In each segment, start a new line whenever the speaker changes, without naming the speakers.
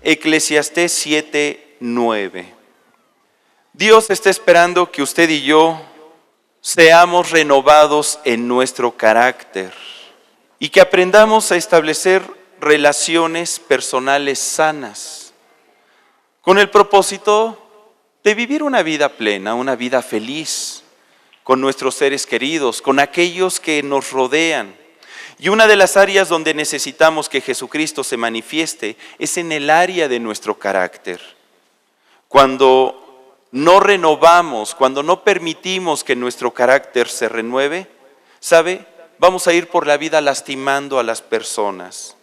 Eclesiastés 7:9. Dios está esperando que usted y yo seamos renovados en nuestro carácter y que aprendamos a establecer relaciones personales sanas con el propósito de vivir una vida plena, una vida feliz con nuestros seres queridos, con aquellos que nos rodean. Y una de las áreas donde necesitamos que Jesucristo se manifieste es en el área de nuestro carácter. Cuando no renovamos, cuando no permitimos que nuestro carácter se renueve, ¿sabe? Vamos a ir por la vida lastimando a las personas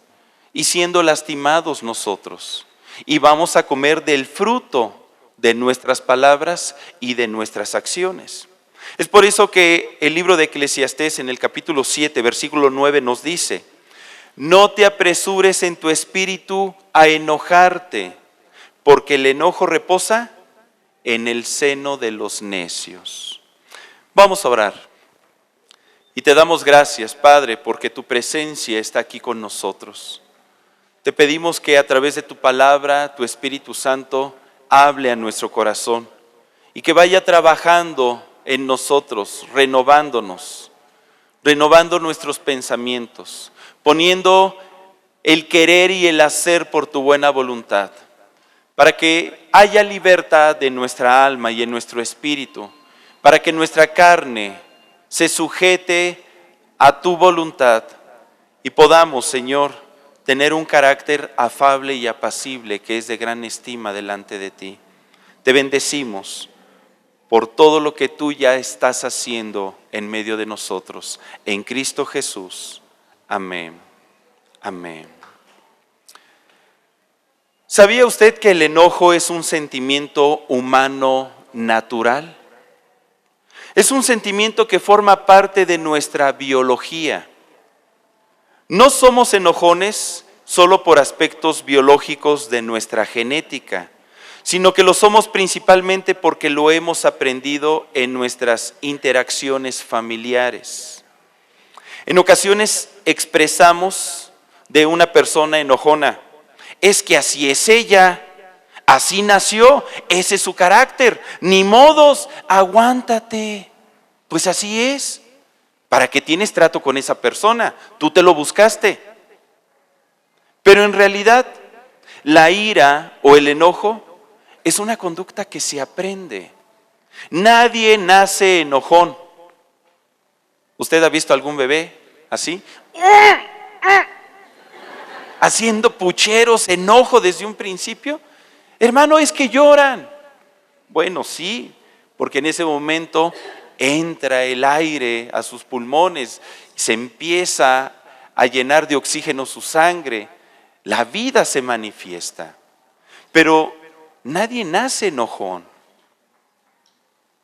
y siendo lastimados nosotros. Y vamos a comer del fruto de nuestras palabras y de nuestras acciones. Es por eso que el libro de Eclesiastés en el capítulo 7, versículo 9 nos dice: no te apresures en tu espíritu a enojarte, porque el enojo reposa en el seno de los necios. Vamos a orar. Y te damos gracias, Padre, porque tu presencia está aquí con nosotros. Te pedimos que a través de tu palabra, tu Espíritu Santo hable a nuestro corazón y que vaya trabajando en nosotros, renovando nuestros pensamientos, poniendo el querer y el hacer por tu buena voluntad, para que haya libertad en nuestra alma y en nuestro espíritu, para que nuestra carne se sujete a tu voluntad y podamos, Señor, tener un carácter afable y apacible que es de gran estima delante de ti. Te bendecimos por todo lo que tú ya estás haciendo en medio de nosotros. En Cristo Jesús. Amén. Amén. ¿Sabía usted que el enojo es un sentimiento humano natural? Es un sentimiento que forma parte de nuestra biología. No somos enojones solo por aspectos biológicos de nuestra genética, sino que lo somos principalmente porque lo hemos aprendido en nuestras interacciones familiares. En ocasiones expresamos de una persona enojona: es que así es ella, así nació, ese es su carácter, ni modos, aguántate. Pues así es. ¿Para qué tienes trato con esa persona? Tú te lo buscaste. Pero en realidad, la ira o el enojo es una conducta que se aprende. Nadie nace enojón. ¿Usted ha visto algún bebé así? Haciendo pucheros, enojo desde un principio. Hermano, es que lloran. Bueno, sí, porque en ese momento entra el aire a sus pulmones, se empieza a llenar de oxígeno su sangre, la vida se manifiesta. Pero nadie nace enojón,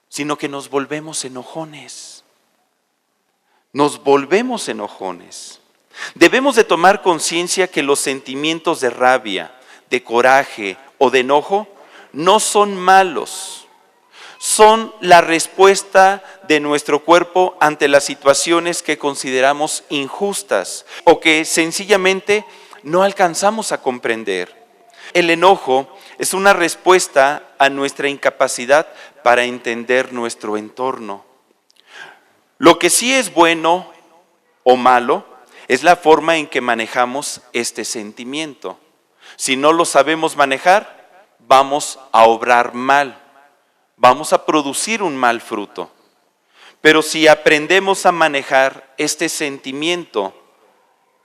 sino que nos volvemos enojones. Nos volvemos enojones. Debemos de tomar conciencia que los sentimientos de rabia, de coraje o de enojo no son malos. Son la respuesta de nuestro cuerpo ante las situaciones que consideramos injustas o que sencillamente no alcanzamos a comprender. El enojo es una respuesta a nuestra incapacidad para entender nuestro entorno. Lo que sí es bueno o malo es la forma en que manejamos este sentimiento. Si no lo sabemos manejar, vamos a obrar mal. Vamos a producir un mal fruto. Pero si aprendemos a manejar este sentimiento,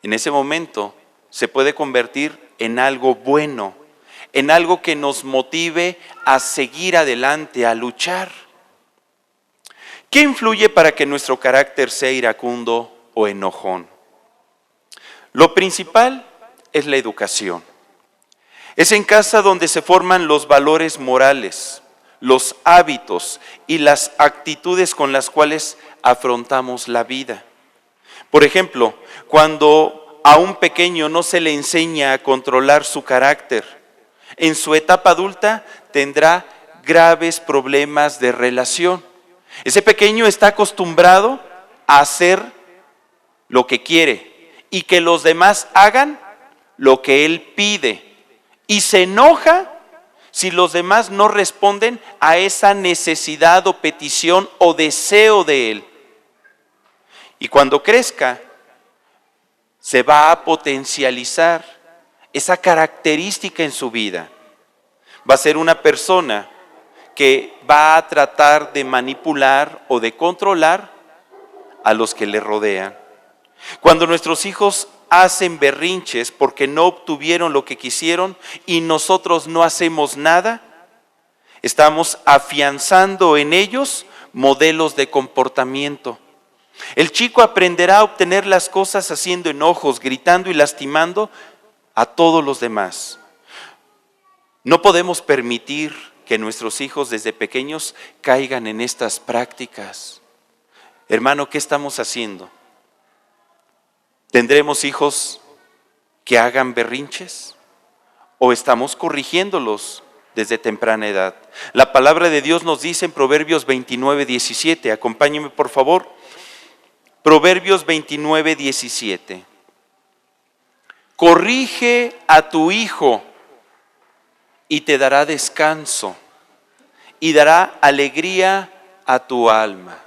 en ese momento se puede convertir en algo bueno, en algo que nos motive a seguir adelante, a luchar. ¿Qué influye para que nuestro carácter sea iracundo o enojón? Lo principal es la educación. Es en casa donde se forman los valores morales, los hábitos y las actitudes con las cuales afrontamos la vida. Por ejemplo, cuando a un pequeño no se le enseña a controlar su carácter, en su etapa adulta tendrá graves problemas de relación. Ese pequeño está acostumbrado a hacer lo que quiere y que los demás hagan lo que él pide. y se enoja si los demás no responden a esa necesidad o petición o deseo de él. Y cuando crezca, se va a potencializar esa característica en su vida. Va a ser una persona que va a tratar de manipular o de controlar a los que le rodean. Cuando nuestros hijos hacen berrinches porque no obtuvieron lo que quisieron y nosotros no hacemos nada, estamos afianzando en ellos modelos de comportamiento. El chico aprenderá a obtener las cosas haciendo enojos, gritando y lastimando a todos los demás. No podemos permitir que nuestros hijos desde pequeños caigan en estas prácticas. Hermano, ¿qué estamos haciendo? ¿Tendremos hijos que hagan berrinches? ¿O estamos corrigiéndolos desde temprana edad? La palabra de Dios nos dice en Proverbios 29:17, acompáñenme por favor. Proverbios 29:17. Corrige a tu hijo y te dará descanso y dará alegría a tu alma.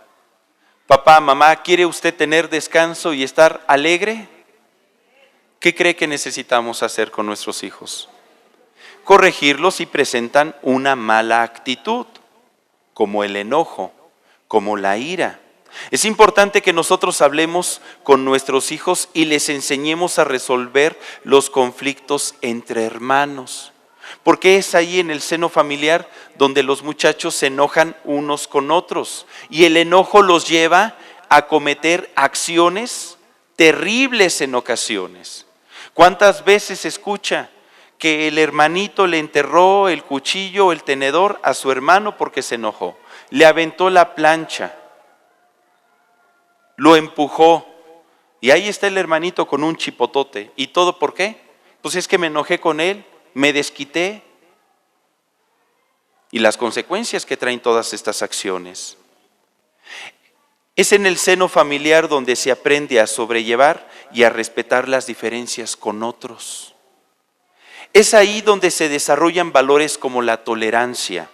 Papá, mamá, ¿quiere usted tener descanso y estar alegre? ¿Qué cree que necesitamos hacer con nuestros hijos? Corregirlos si presentan una mala actitud, como el enojo, como la ira. Es importante que nosotros hablemos con nuestros hijos y les enseñemos a resolver los conflictos entre hermanos. Porque es ahí en el seno familiar donde los muchachos se enojan unos con otros y el enojo los lleva a cometer acciones terribles en ocasiones. ¿Cuántas veces se escucha que el hermanito le enterró el cuchillo o el tenedor a su hermano porque se enojó? Le aventó la plancha, lo empujó y ahí está el hermanito con un chipotote. ¿Y todo por qué? Pues es que me enojé con él, me desquité. Y las consecuencias que traen todas estas acciones. Es en el seno familiar donde se aprende a sobrellevar y a respetar las diferencias con otros. Es ahí donde se desarrollan valores como la tolerancia,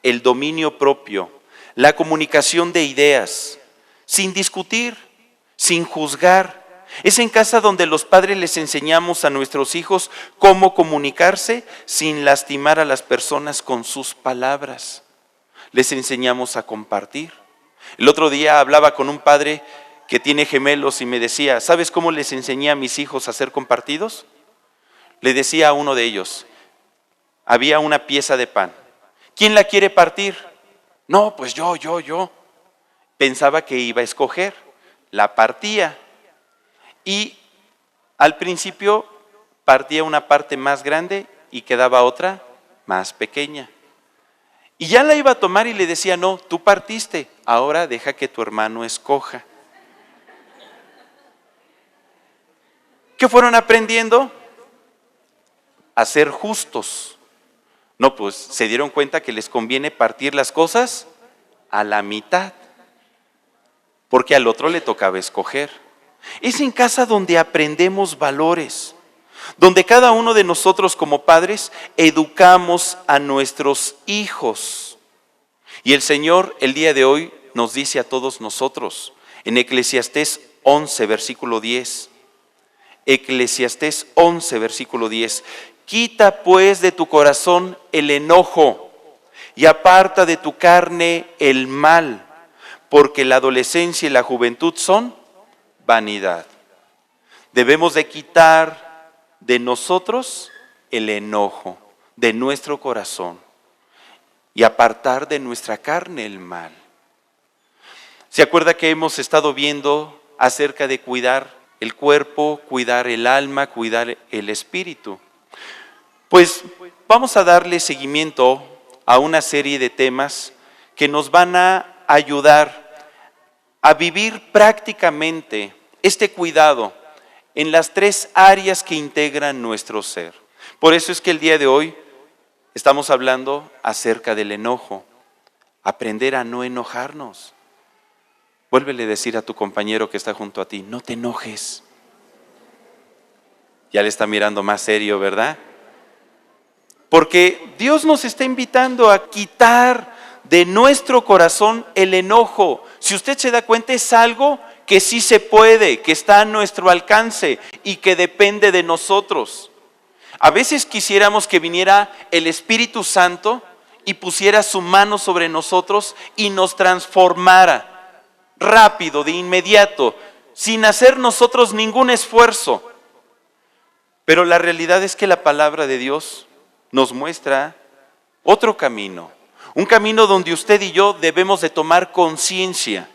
el dominio propio, la comunicación de ideas, sin discutir, sin juzgar. Es en casa donde los padres les enseñamos a nuestros hijos cómo comunicarse sin lastimar a las personas con sus palabras. Les enseñamos a compartir. El otro día hablaba con un padre que tiene gemelos y me decía, ¿sabes cómo les enseñé a mis hijos a ser compartidos? Le decía a uno de ellos, había una pieza de pan. ¿Quién la quiere partir? No, pues yo. Pensaba que iba a escoger, la partía. Y al principio partía una parte más grande y quedaba otra más pequeña. Y ya la iba a tomar y le decía, no, tú partiste, ahora deja que tu hermano escoja. ¿Qué fueron aprendiendo? A ser justos. No, pues se dieron cuenta que les conviene partir las cosas a la mitad, porque al otro le tocaba escoger. Es en casa donde aprendemos valores, donde cada uno de nosotros como padres educamos a nuestros hijos. Y el Señor el día de hoy nos dice a todos nosotros, en Eclesiastés 11, versículo 10, Eclesiastés 11, versículo 10, quita pues de tu corazón el enojo y aparta de tu carne el mal, porque la adolescencia y la juventud son vanidad. Debemos de quitar de nosotros el enojo, de nuestro corazón, y apartar de nuestra carne el mal. ¿Se acuerda que hemos estado viendo acerca de cuidar el cuerpo, cuidar el alma, cuidar el espíritu? Pues vamos a darle seguimiento a una serie de temas que nos van a ayudar a vivir prácticamente este cuidado en las tres áreas que integran nuestro ser. Por eso es que el día de hoy estamos hablando acerca del enojo, aprender a no enojarnos. Vuélvele a decir a tu compañero que está junto a ti, no te enojes. Ya le está mirando más serio, ¿verdad? Porque Dios nos está invitando a quitar de nuestro corazón el enojo. Si usted se da cuenta, es algo que sí se puede, que está a nuestro alcance y que depende de nosotros. A veces quisiéramos que viniera el Espíritu Santo y pusiera su mano sobre nosotros y nos transformara rápido, de inmediato, sin hacer nosotros ningún esfuerzo. Pero la realidad es que la palabra de Dios nos muestra otro camino, un camino donde usted y yo debemos de tomar conciencia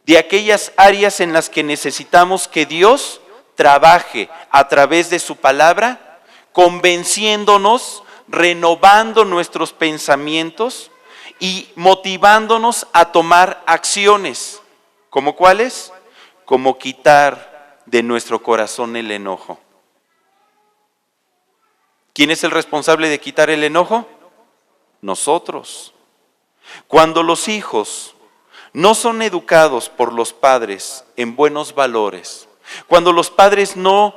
de aquellas áreas en las que necesitamos que Dios trabaje a través de su palabra, convenciéndonos, renovando nuestros pensamientos y motivándonos a tomar acciones. ¿Cómo cuáles? Como quitar de nuestro corazón el enojo. ¿Quién es el responsable de quitar el enojo? Nosotros. Cuando los hijos no son educados por los padres en buenos valores, cuando los padres no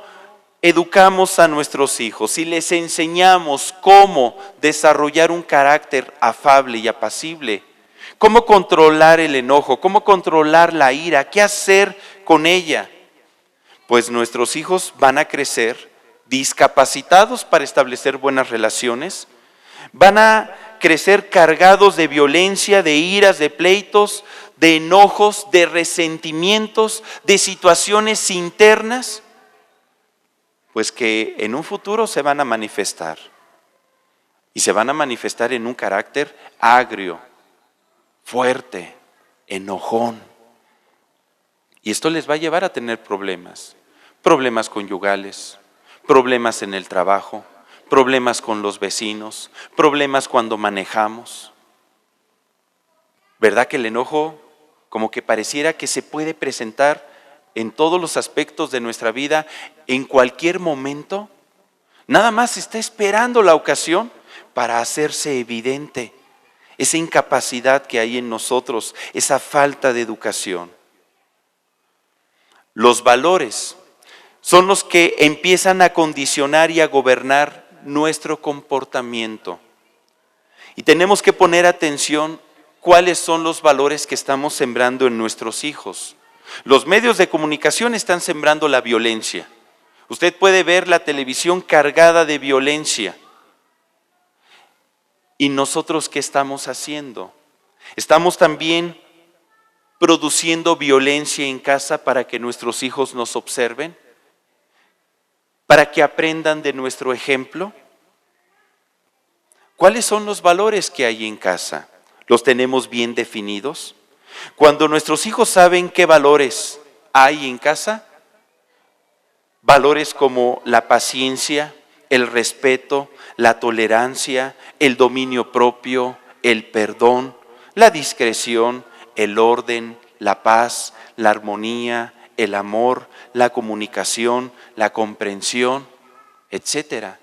educamos a nuestros hijos y les enseñamos cómo desarrollar un carácter afable y apacible, cómo controlar el enojo, cómo controlar la ira, qué hacer con ella, pues nuestros hijos van a crecer discapacitados para establecer buenas relaciones, van a crecer cargados de violencia, de iras, de pleitos, de enojos, de resentimientos, de situaciones internas, pues que en un futuro se van a manifestar. Y se van a manifestar en un carácter agrio, fuerte, enojón. Y esto les va a llevar a tener problemas conyugales, problemas en el trabajo, problemas con los vecinos, problemas cuando manejamos. ¿Verdad que el enojo como que pareciera que se puede presentar en todos los aspectos de nuestra vida en cualquier momento? Nada más está esperando la ocasión para hacerse evidente esa incapacidad que hay en nosotros, esa falta de educación. Los valores son los que empiezan a condicionar y a gobernar nuestro comportamiento. Y tenemos que poner atención cuáles son los valores que estamos sembrando en nuestros hijos. Los medios de comunicación están sembrando la violencia. Usted puede ver la televisión cargada de violencia. ¿Y nosotros qué estamos haciendo? Estamos también produciendo violencia en casa para que nuestros hijos nos observen, para que aprendan de nuestro ejemplo. ¿Cuáles son los valores que hay en casa? ¿Los tenemos bien definidos? Cuando nuestros hijos saben qué valores hay en casa, valores como la paciencia, el respeto, la tolerancia, el dominio propio, el perdón, la discreción, el orden, la paz, la armonía, el amor, la comunicación, la comprensión, etcétera,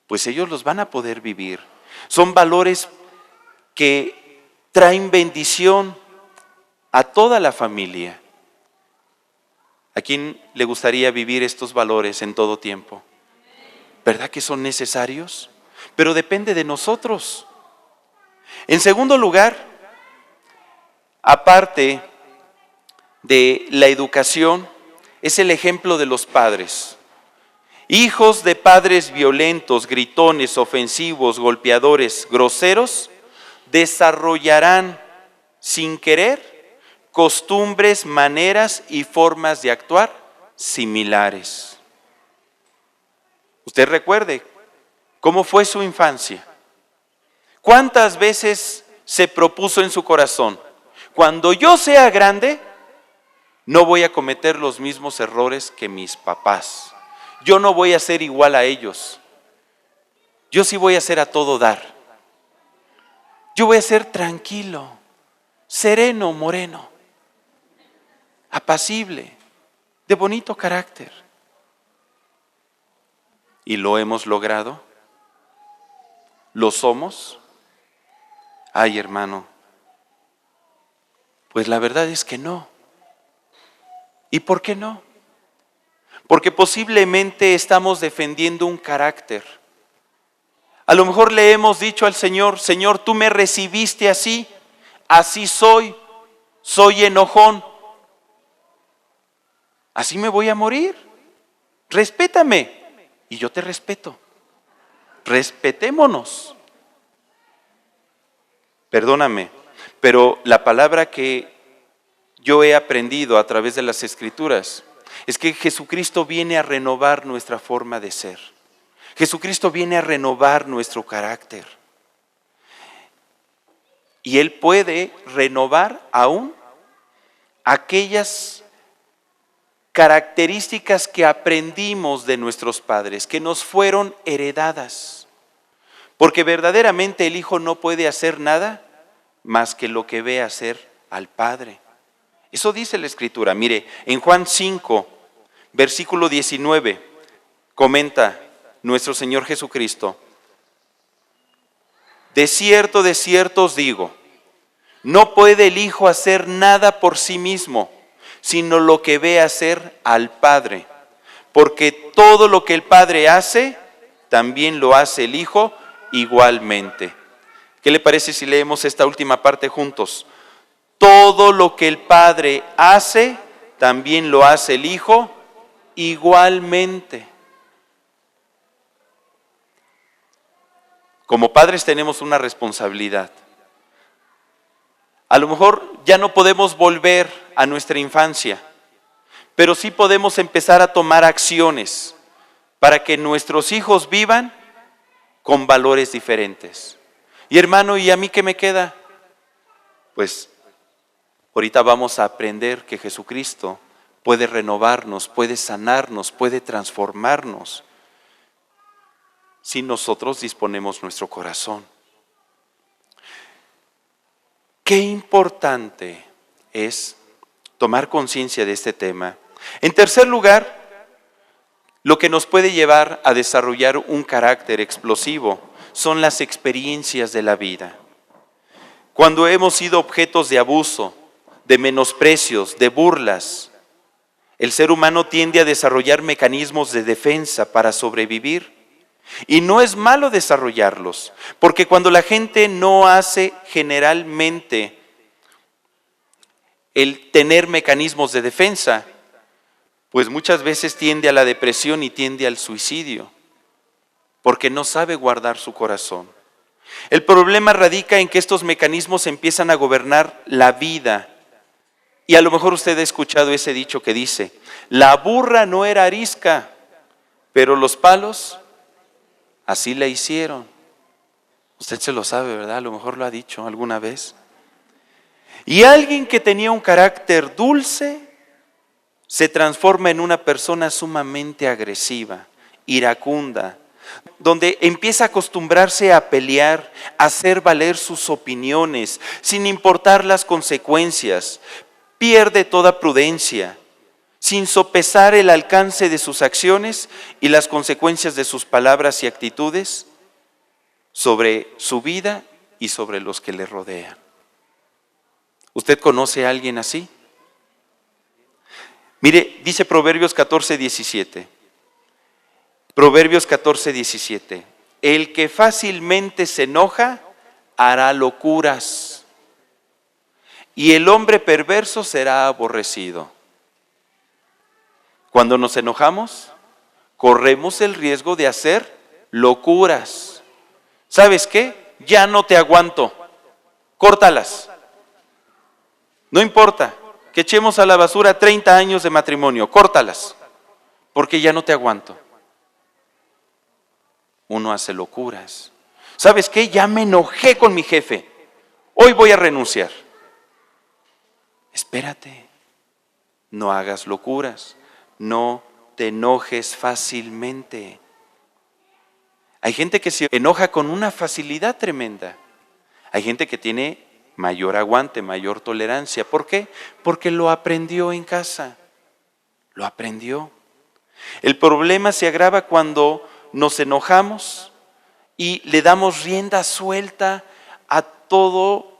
pues ellos los van a poder vivir. Son valores que traen bendición a toda la familia. ¿A quién le gustaría vivir estos valores en todo tiempo? ¿Verdad que son necesarios? Pero depende de nosotros. En segundo lugar, aparte de la educación, es el ejemplo de los padres. Hijos de padres violentos, gritones, ofensivos, golpeadores, groseros, desarrollarán sin querer costumbres, maneras y formas de actuar similares. Usted recuerde cómo fue su infancia. ¿Cuántas veces se propuso en su corazón? Cuando yo sea grande, no voy a cometer los mismos errores que mis papás. Yo no voy a ser igual a ellos. Yo sí voy a ser a todo dar. Yo voy a ser tranquilo, sereno, moreno, apacible, de bonito carácter. ¿Y lo hemos logrado? ¿Lo somos? Ay, hermano, pues la verdad es que no. ¿Y por qué no? Porque posiblemente estamos defendiendo un carácter A lo mejor le hemos dicho al Señor, Señor, tú me recibiste así, así soy enojón. Así me voy a morir. Respétame y yo te respeto. Respetémonos. Perdóname, pero la palabra que yo he aprendido a través de las Escrituras es que Jesucristo viene a renovar nuestra forma de ser. Jesucristo viene a renovar nuestro carácter. Y Él puede renovar aún aquellas características que aprendimos de nuestros padres, que nos fueron heredadas. Porque verdaderamente el Hijo no puede hacer nada más que lo que ve hacer al Padre. Eso dice la Escritura. Mire, en Juan 5, versículo 19, comenta nuestro Señor Jesucristo: de cierto os digo, no puede el Hijo hacer nada por sí mismo, sino lo que ve hacer al Padre. Porque todo lo que el Padre hace, también lo hace el Hijo igualmente. ¿Qué le parece si leemos esta última parte juntos? Todo lo que el Padre hace, también lo hace el Hijo igualmente. Como padres tenemos una responsabilidad. A lo mejor ya no podemos volver a nuestra infancia, pero sí podemos empezar a tomar acciones para que nuestros hijos vivan con valores diferentes. Y hermano, ¿y a mí qué me queda? Pues ahorita vamos a aprender que Jesucristo puede renovarnos, puede sanarnos, puede transformarnos, si nosotros disponemos nuestro corazón. Qué importante es tomar conciencia de este tema. En tercer lugar, lo que nos puede llevar a desarrollar un carácter explosivo son las experiencias de la vida. Cuando hemos sido objetos de abuso, de menosprecios, de burlas, el ser humano tiende a desarrollar mecanismos de defensa para sobrevivir. Y no es malo desarrollarlos, porque cuando la gente no hace generalmente el tener mecanismos de defensa, pues muchas veces tiende a la depresión y tiende al suicidio, porque no sabe guardar su corazón. El problema radica en que estos mecanismos empiezan a gobernar la vida. Y a lo mejor usted ha escuchado ese dicho que dice: la burra no era arisca, pero los palos así la hicieron. Usted se lo sabe, ¿verdad? A lo mejor lo ha dicho alguna vez. Y alguien que tenía un carácter dulce se transforma en una persona sumamente agresiva, iracunda, donde empieza a acostumbrarse a pelear, a hacer valer sus opiniones, sin importar las consecuencias. Pierde toda prudencia, sin sopesar el alcance de sus acciones y las consecuencias de sus palabras y actitudes sobre su vida y sobre los que le rodean. ¿Usted conoce a alguien así? Mire, dice Proverbios 14:17. Proverbios 14:17. El que fácilmente se enoja hará locuras, y el hombre perverso será aborrecido. Cuando nos enojamos, corremos el riesgo de hacer locuras. ¿Sabes qué? Ya no te aguanto. Córtalas. No importa que echemos a la basura 30 años de matrimonio. Córtalas, porque ya no te aguanto. Uno hace locuras. ¿Sabes qué? Ya me enojé con mi jefe. Hoy voy a renunciar. Espérate. No hagas locuras. No te enojes fácilmente. Hay gente que se enoja con una facilidad tremenda. Hay gente que tiene mayor aguante, mayor tolerancia. ¿Por qué? Porque lo aprendió en casa. Lo aprendió. El problema se agrava cuando nos enojamos y le damos rienda suelta a todo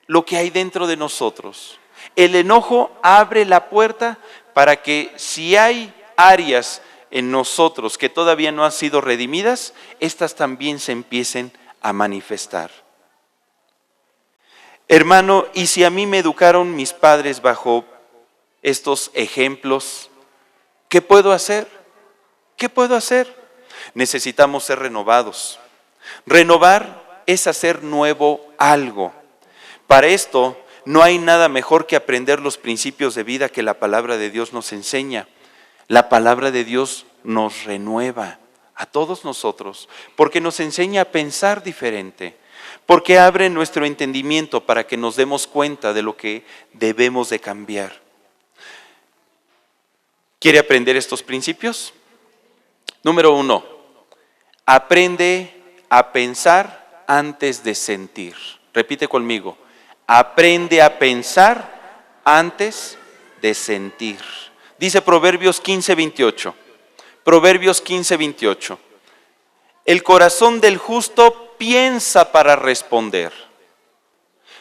lo que hay dentro de nosotros. El enojo abre la puerta para que, si hay áreas en nosotros que todavía no han sido redimidas, estas también se empiecen a manifestar. Hermano, ¿y si a mí me educaron mis padres bajo estos ejemplos? ¿Qué puedo hacer? ¿Qué puedo hacer? Necesitamos ser renovados. Renovar es hacer nuevo algo. Para esto no hay nada mejor que aprender los principios de vida que la palabra de Dios nos enseña. La palabra de Dios nos renueva a todos nosotros porque nos enseña a pensar diferente, porque abre nuestro entendimiento para que nos demos cuenta de lo que debemos de cambiar. ¿Quiere aprender estos principios? Número 1, aprende a pensar antes de sentir. Repite conmigo, aprende a pensar antes de sentir. Dice Proverbios 15:28. Proverbios 15:28. El corazón del justo piensa para responder,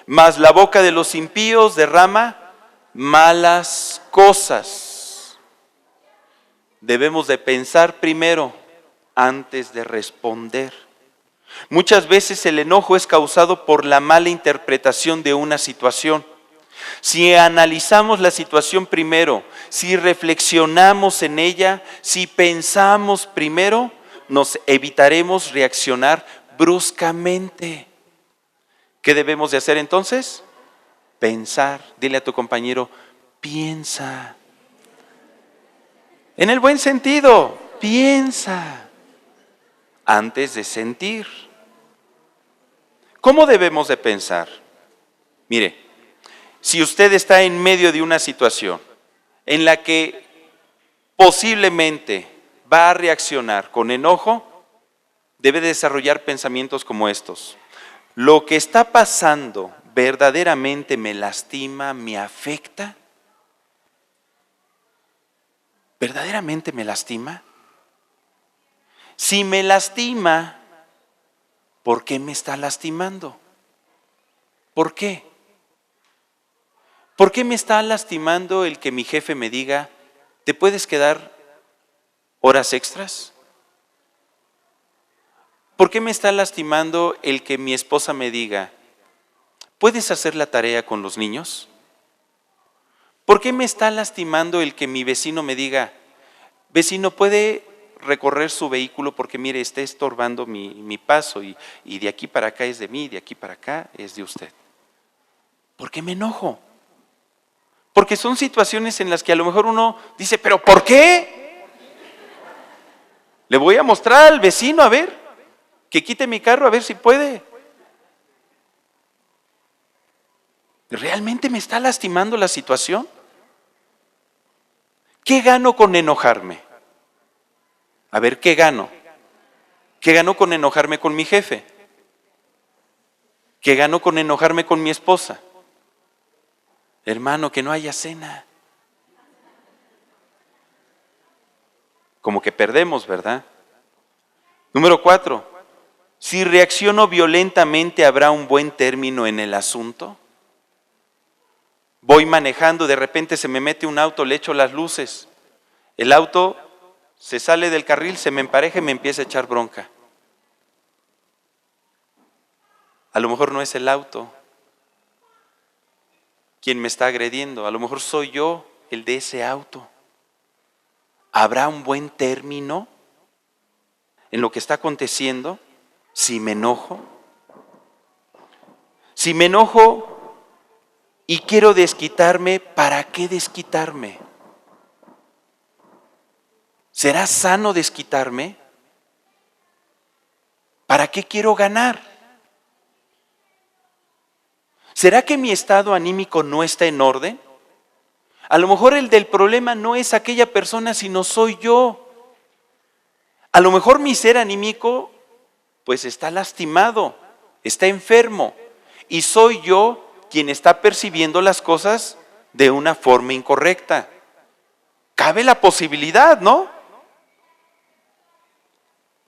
mas la boca de los impíos derrama malas cosas. Debemos de pensar primero antes de responder. Muchas veces el enojo es causado por la mala interpretación de una situación. Si analizamos la situación primero, si reflexionamos en ella, si pensamos primero, nos evitaremos reaccionar bruscamente. ¿Qué debemos de hacer entonces? Pensar. Dile a tu compañero, piensa. En el buen sentido, piensa antes de sentir. ¿Cómo debemos de pensar? Mire, si usted está en medio de una situación en la que posiblemente va a reaccionar con enojo, debe desarrollar pensamientos como estos. ¿Lo que está pasando verdaderamente me lastima, me afecta? ¿Verdaderamente me lastima? Si me lastima, ¿por qué me está lastimando? ¿Por qué? ¿Por qué me está lastimando el que mi jefe me diga, ¿te puedes quedar horas extras? ¿Por qué me está lastimando el que mi esposa me diga, ¿puedes hacer la tarea con los niños? ¿Por qué me está lastimando el que mi vecino me diga, vecino, ¿puede recorrer su vehículo porque mire, está estorbando mi paso y de aquí para acá es de mí, de aquí para acá es de usted? ¿Por qué me enojo? Porque son situaciones en las que a lo mejor uno dice, ¿pero por qué? Le voy a mostrar al vecino, a ver, que quite mi carro, a ver si puede. ¿Realmente me está lastimando la situación? ¿Qué gano con enojarme? A ver, ¿qué gano? ¿Qué gano con enojarme con mi jefe? ¿Qué gano con enojarme con mi esposa? Hermano, que no haya cena. Como que perdemos, ¿verdad? Número 4, si reacciono violentamente, ¿habrá un buen término en el asunto? Voy manejando, de repente se me mete un auto, le echo las luces. El auto se sale del carril, se me empareja y me empieza a echar bronca. A lo mejor no es el auto quien me está agrediendo, a lo mejor soy yo el de ese auto. ¿Habrá un buen término en lo que está aconteciendo si me enojo? Si me enojo y quiero desquitarme, ¿para qué desquitarme? ¿Será sano desquitarme? ¿Para qué quiero ganar? ¿Será que mi estado anímico no está en orden? A lo mejor el del problema no es aquella persona, sino soy yo. A lo mejor mi ser anímico pues está lastimado, está enfermo y soy yo quien está percibiendo las cosas de una forma incorrecta. Cabe la posibilidad, ¿no?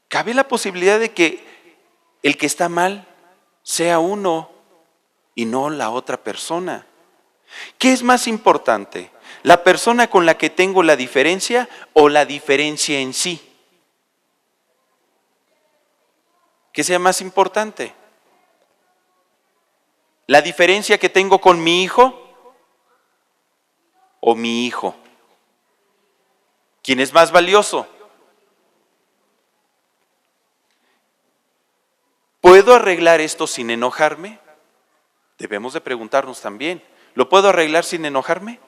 Cabe la posibilidad de que el que está mal sea uno y no la otra persona. ¿Qué es más importante? ¿La persona con la que tengo la diferencia o la diferencia en sí? ¿Qué sea más importante? ¿La diferencia que tengo con mi hijo o mi hijo? ¿Quién es más valioso? ¿Puedo arreglar esto sin enojarme? Debemos de preguntarnos también. ¿Lo puedo arreglar sin enojarme?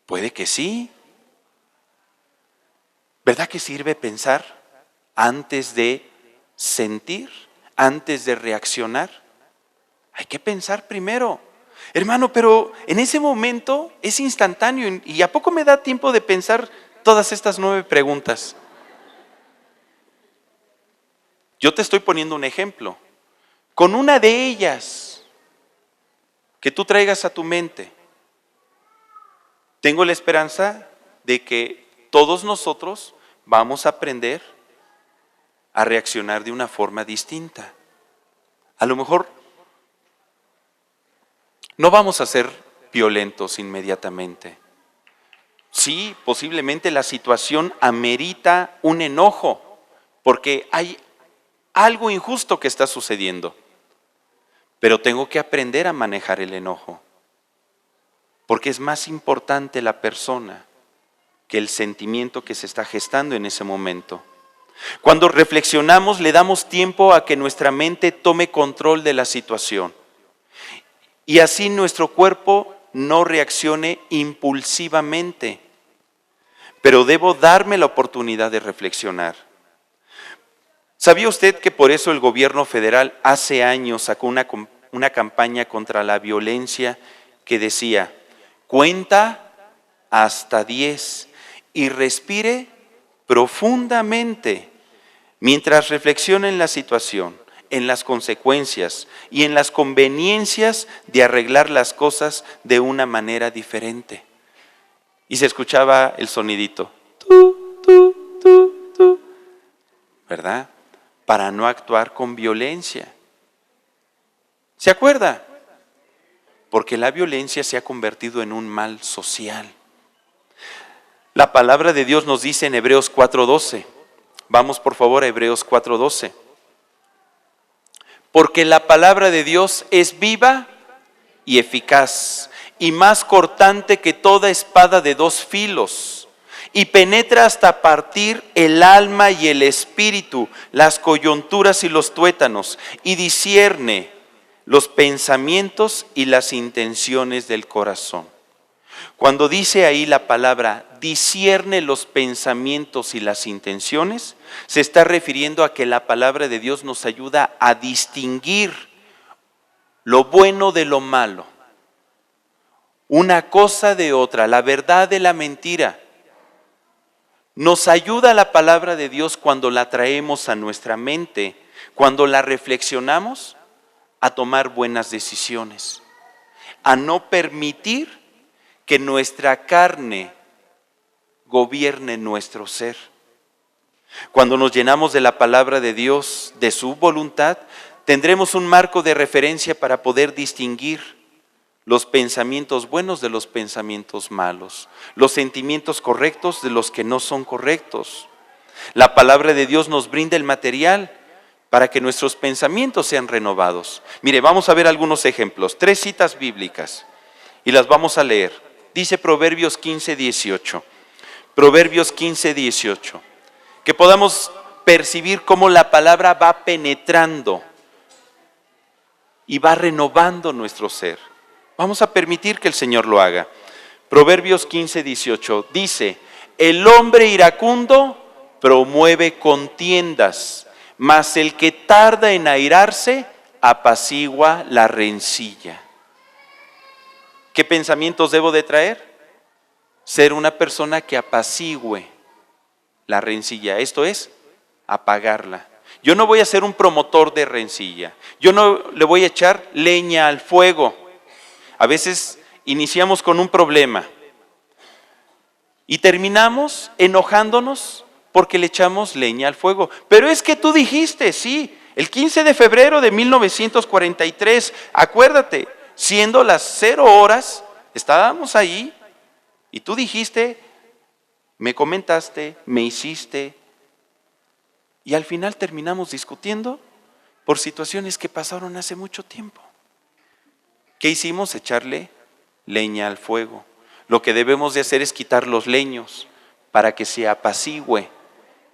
Puede que sí. ¿Verdad que sirve pensar antes de sentir, antes de reaccionar? Hay que pensar primero. Hermano, pero en ese momento es instantáneo y ¿a poco me da tiempo de pensar todas estas 9 preguntas? Yo te estoy poniendo un ejemplo. Con una de ellas que tú traigas a tu mente, tengo la esperanza de que todos nosotros vamos a aprender a reaccionar de una forma distinta. A lo mejor no vamos a ser violentos inmediatamente. Sí, posiblemente la situación amerita un enojo, porque hay algo injusto que está sucediendo. Pero tengo que aprender a manejar el enojo, porque es más importante la persona que el sentimiento que se está gestando en ese momento. Cuando reflexionamos, le damos tiempo a que nuestra mente tome control de la situación y así nuestro cuerpo no reaccione impulsivamente. Pero debo darme la oportunidad de reflexionar. ¿Sabía usted que por eso el gobierno federal hace años sacó una campaña contra la violencia que decía: cuenta hasta 10 y respire profundamente mientras reflexiona en la situación, en las consecuencias y en las conveniencias de arreglar las cosas de una manera diferente? Y se escuchaba el sonidito, ¿verdad? Para no actuar con violencia. ¿Se acuerda? Porque la violencia se ha convertido en un mal social. La palabra de Dios nos dice en Hebreos 4:12. Vamos por favor a Hebreos 4:12. Porque la palabra de Dios es viva y eficaz, y más cortante que toda espada de 2 filos, y penetra hasta partir el alma y el espíritu, las coyunturas y los tuétanos, y discierne los pensamientos y las intenciones del corazón. Cuando dice ahí la palabra discierne los pensamientos y las intenciones, se está refiriendo a que la palabra de Dios nos ayuda a distinguir lo bueno de lo malo, una cosa de otra, la verdad de la mentira. Nos ayuda la palabra de Dios cuando la traemos a nuestra mente, cuando la reflexionamos, a tomar buenas decisiones, a no permitir que nuestra carne gobierne nuestro ser. Cuando nos llenamos de la palabra de Dios, de su voluntad, tendremos un marco de referencia para poder distinguir los pensamientos buenos de los pensamientos malos, los sentimientos correctos de los que no son correctos. La palabra de Dios nos brinda el material para que nuestros pensamientos sean renovados. Mire, vamos a ver algunos ejemplos, 3 citas bíblicas y las vamos a leer. Dice Proverbios 15:18. Proverbios 15:18. Que podamos percibir cómo la palabra va penetrando y va renovando nuestro ser. Vamos a permitir que el Señor lo haga. Proverbios 15:18 dice: el hombre iracundo promueve contiendas, mas el que tarda en airarse apacigua la rencilla. ¿Qué pensamientos debo de traer? Ser una persona que apacigüe la rencilla, esto es, apagarla. Yo no voy a ser un promotor de rencilla, yo no le voy a echar leña al fuego. A veces iniciamos con un problema y terminamos enojándonos porque le echamos leña al fuego. Pero es que tú dijiste, sí, el 15 de febrero de 1943, acuérdate, siendo las 0 horas, estábamos ahí y tú dijiste, me comentaste, me hiciste, y al final terminamos discutiendo por situaciones que pasaron hace mucho tiempo. ¿Qué hicimos? Echarle leña al fuego. Lo que debemos de hacer es quitar los leños para que se apacigüe,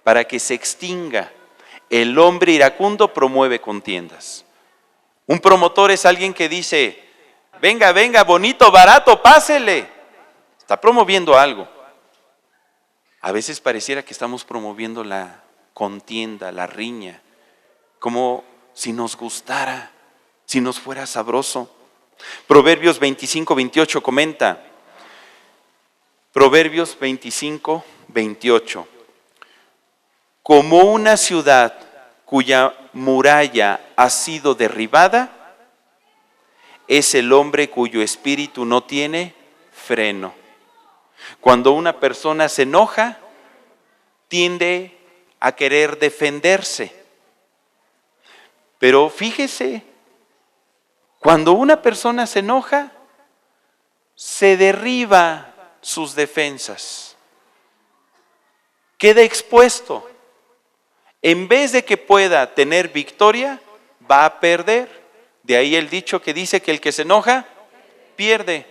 para que se extinga. El hombre iracundo promueve contiendas. Un promotor es alguien que dice, venga, venga, bonito, barato, pásele. Está promoviendo algo. A veces pareciera que estamos promoviendo la contienda, la riña, como si nos gustara, si nos fuera sabroso. Proverbios 25:28 comenta, Proverbios 25:28, como una ciudad cuya muralla ha sido derribada, es el hombre cuyo espíritu no tiene freno. Cuando una persona se enoja, tiende a querer defenderse. Pero fíjese, cuando una persona se enoja, se derriba sus defensas, queda expuesto. En vez de que pueda tener victoria, va a perder. De ahí el dicho que dice que el que se enoja, pierde.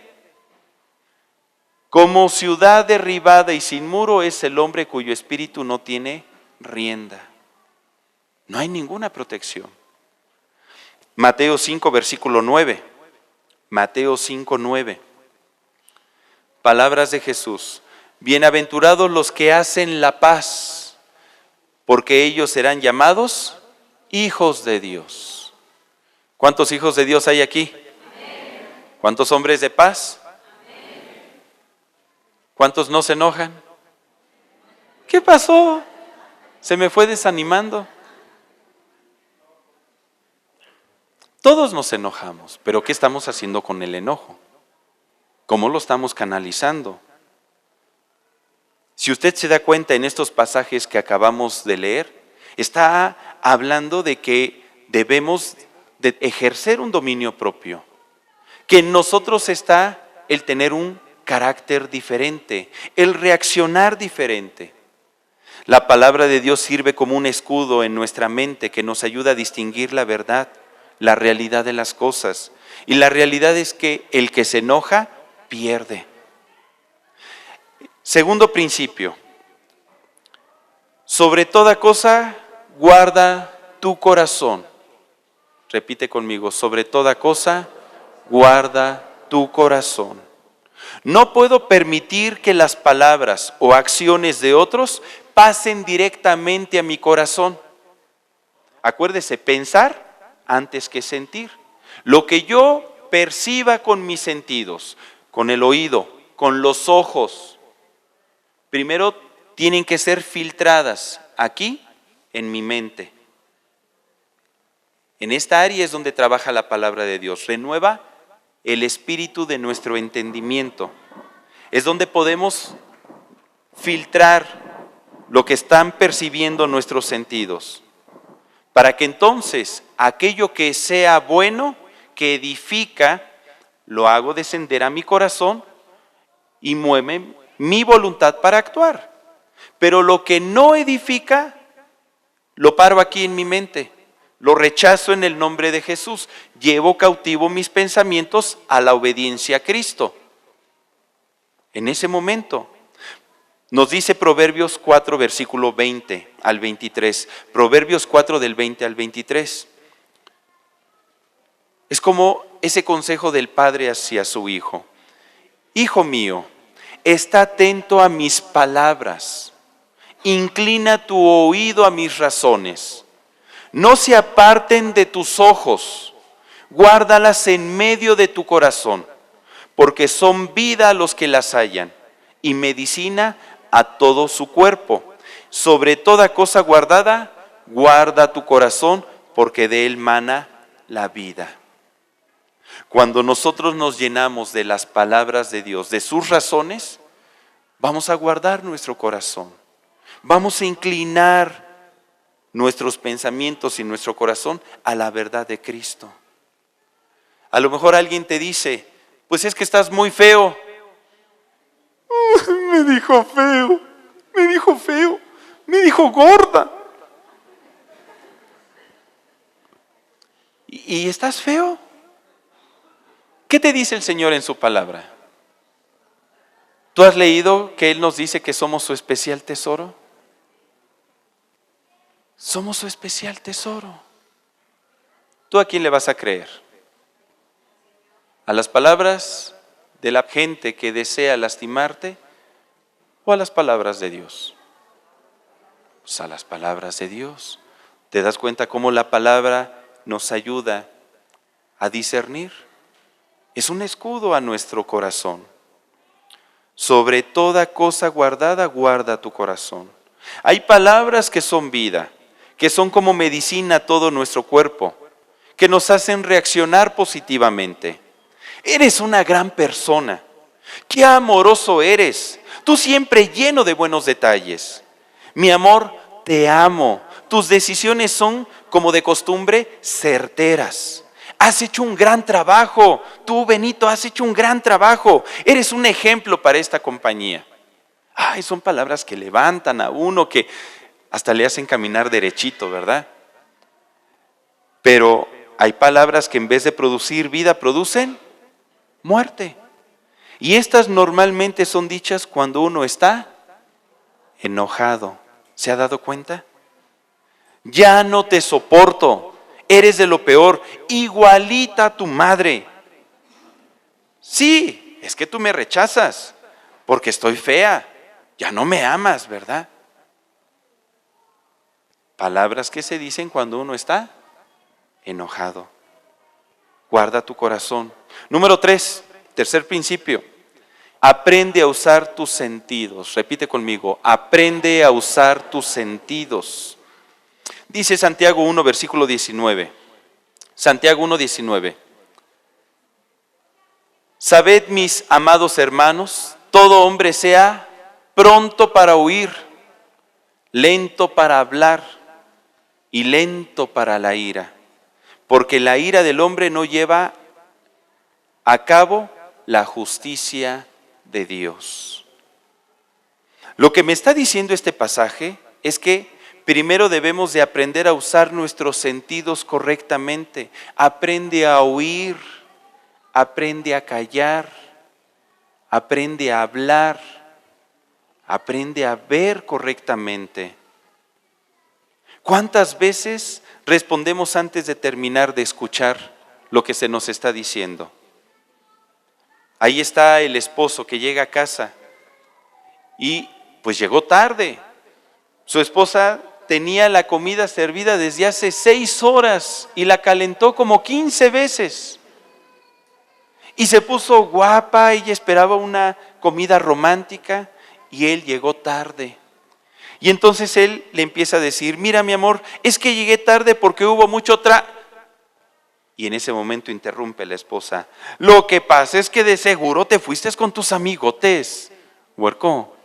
Como ciudad derribada y sin muro es el hombre cuyo espíritu no tiene rienda. No hay ninguna protección. Mateo 5, versículo 9. Mateo 5, 9. Palabras de Jesús. Bienaventurados los que hacen la paz, porque ellos serán llamados hijos de Dios. ¿Cuántos hijos de Dios hay aquí? ¿Cuántos hombres de paz? ¿Cuántos no se enojan? ¿Qué pasó? Se me fue desanimando. Todos nos enojamos, pero ¿qué estamos haciendo con el enojo? ¿Cómo lo estamos canalizando? Si usted se da cuenta en estos pasajes que acabamos de leer, está hablando de que debemos de ejercer un dominio propio, que en nosotros está el tener un carácter diferente, el reaccionar diferente. La palabra de Dios sirve como un escudo en nuestra mente que nos ayuda a distinguir la verdad, la realidad de las cosas. Y la realidad es que el que se enoja, pierde. Segundo principio, sobre toda cosa guarda tu corazón. Repite conmigo, sobre toda cosa guarda tu corazón. No puedo permitir que las palabras o acciones de otros pasen directamente a mi corazón. Acuérdese, pensar antes que sentir. Lo que yo perciba con mis sentidos, con el oído, con los ojos, primero tienen que ser filtradas aquí en mi mente. En esta área es donde trabaja la palabra de Dios. Renueva el espíritu de nuestro entendimiento. Es donde podemos filtrar lo que están percibiendo nuestros sentidos, para que entonces aquello que sea bueno, que edifica, lo hago descender a mi corazón y mueve mi voluntad para actuar. Pero lo que no edifica, lo paro aquí en mi mente, lo rechazo en el nombre de Jesús, llevo cautivo mis pensamientos a la obediencia a Cristo. En ese momento, nos dice Proverbios 4, versículo 20 al 23. Proverbios 4 del 20 al 23. Es como ese consejo del padre hacia su hijo. Hijo mío, está atento a mis palabras, inclina tu oído a mis razones. No se aparten de tus ojos, guárdalas en medio de tu corazón, porque son vida a los que las hallan y medicina a todo su cuerpo. Sobre toda cosa guardada, guarda tu corazón, porque de él mana la vida. Cuando nosotros nos llenamos de las palabras de Dios, de sus razones, vamos a guardar nuestro corazón. Vamos a inclinar nuestros pensamientos y nuestro corazón a la verdad de Cristo. A lo mejor alguien te dice, pues es que estás muy feo. Me dijo feo, me dijo feo, me dijo gorda. ¿Y estás feo? ¿Qué te dice el Señor en su palabra? ¿Tú has leído que Él nos dice que somos su especial tesoro? Somos su especial tesoro. ¿Tú a quién le vas a creer? ¿A las palabras de la gente que desea lastimarte o a las palabras de Dios? Pues a las palabras de Dios. ¿Te das cuenta cómo la palabra nos ayuda a discernir? Es un escudo a nuestro corazón. Sobre toda cosa guardada, guarda tu corazón. Hay palabras que son vida, que son como medicina a todo nuestro cuerpo, que nos hacen reaccionar positivamente. Eres una gran persona. Qué amoroso eres. Tú siempre lleno de buenos detalles. Mi amor, te amo. Tus decisiones son, como de costumbre, certeras. Has hecho un gran trabajo. Tú, Benito, has hecho un gran trabajo. Eres un ejemplo para esta compañía. Ay, son palabras que levantan a uno, que hasta le hacen caminar derechito, ¿verdad? Pero hay palabras que en vez de producir vida, producen muerte. Y estas normalmente son dichas cuando uno está enojado. ¿Se ha dado cuenta? Ya no te soporto. Eres de lo peor, igualita a tu madre. Sí, es que tú me rechazas porque estoy fea. Ya no me amas, ¿verdad? Palabras que se dicen cuando uno está enojado. Guarda tu corazón. Número 3, tercer principio. Aprende a usar tus sentidos. Repite conmigo, aprende a usar tus sentidos. Dice Santiago 1, versículo 19. Santiago 1, 19. Sabed, mis amados hermanos, todo hombre sea pronto para oír, lento para hablar y lento para la ira, porque la ira del hombre no lleva a cabo la justicia de Dios. Lo que me está diciendo este pasaje es que primero debemos de aprender a usar nuestros sentidos correctamente. Aprende a oír, aprende a callar, aprende a hablar, aprende a ver correctamente. ¿Cuántas veces respondemos antes de terminar de escuchar lo que se nos está diciendo? Ahí está el esposo que llega a casa y pues llegó tarde. Su esposa tenía la comida servida desde hace 6 horas y la calentó como 15 veces. Y se puso guapa, ella esperaba una comida romántica y él llegó tarde. Y entonces él le empieza a decir, mira mi amor, es que llegué tarde porque hubo mucho Y en ese momento interrumpe la esposa, lo que pasa es que de seguro te fuiste con tus amigotes. Huerco,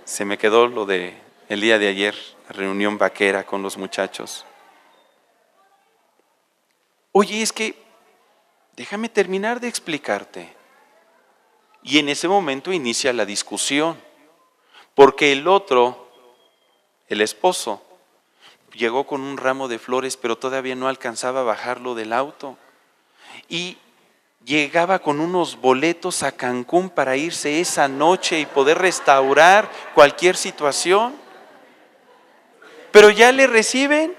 se me quedó lo de el día de ayer, reunión vaquera con los muchachos. Oye, es que déjame terminar de explicarte. Y en ese momento inicia la discusión, porque el otro, el esposo, llegó con un ramo de flores, pero todavía no alcanzaba a bajarlo del auto. Y llegaba con unos boletos a Cancún para irse esa noche y poder restaurar cualquier situación. Pero ya le reciben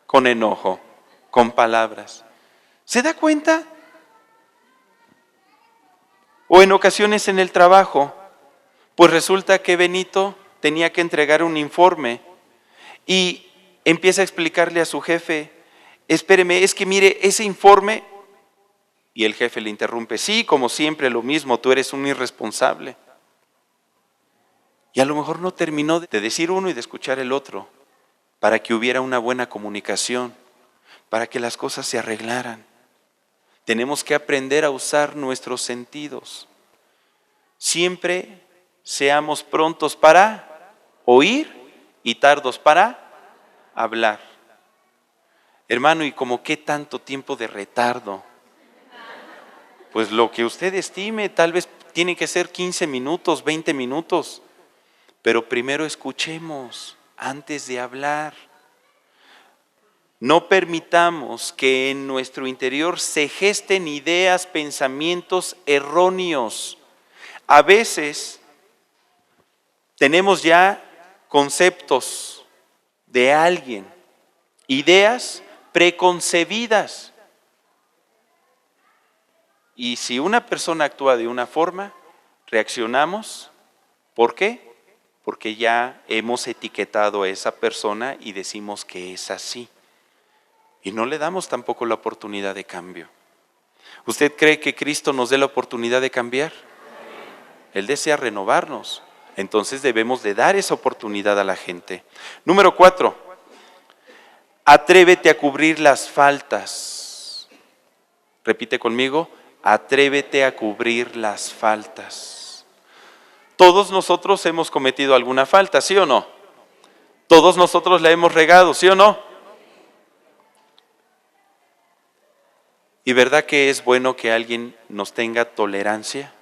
con enojo, con palabras. ¿Se da cuenta? O en ocasiones en el trabajo, pues resulta que Benito tenía que entregar un informe y empieza a explicarle a su jefe, espéreme, es que mire, ese informe, y el jefe le interrumpe, sí, como siempre lo mismo, tú eres un irresponsable. Y a lo mejor no terminó de decir uno y de escuchar el otro, para que hubiera una buena comunicación, para que las cosas se arreglaran. Tenemos que aprender a usar nuestros sentidos. Siempre seamos prontos para oír y tardos para hablar. Hermano, ¿y como qué tanto tiempo de retardo? Pues lo que usted estime, tal vez tiene que ser 15 minutos, 20 minutos, pero primero escuchemos antes de hablar. No permitamos que en nuestro interior se gesten ideas, pensamientos erróneos. A veces tenemos ya conceptos de alguien, ideas preconcebidas. Y si una persona actúa de una forma, reaccionamos. ¿Por qué? Porque ya hemos etiquetado a esa persona y decimos que es así. Y no le damos tampoco la oportunidad de cambio. ¿Usted cree que Cristo nos dé la oportunidad de cambiar? Él desea renovarnos. Entonces debemos de dar esa oportunidad a la gente. Número 4, atrévete a cubrir las faltas. Repite conmigo, atrévete a cubrir las faltas. Todos nosotros hemos cometido alguna falta, ¿sí o no? Todos nosotros la hemos regado, ¿sí o no? ¿Y verdad que es bueno que alguien nos tenga tolerancia?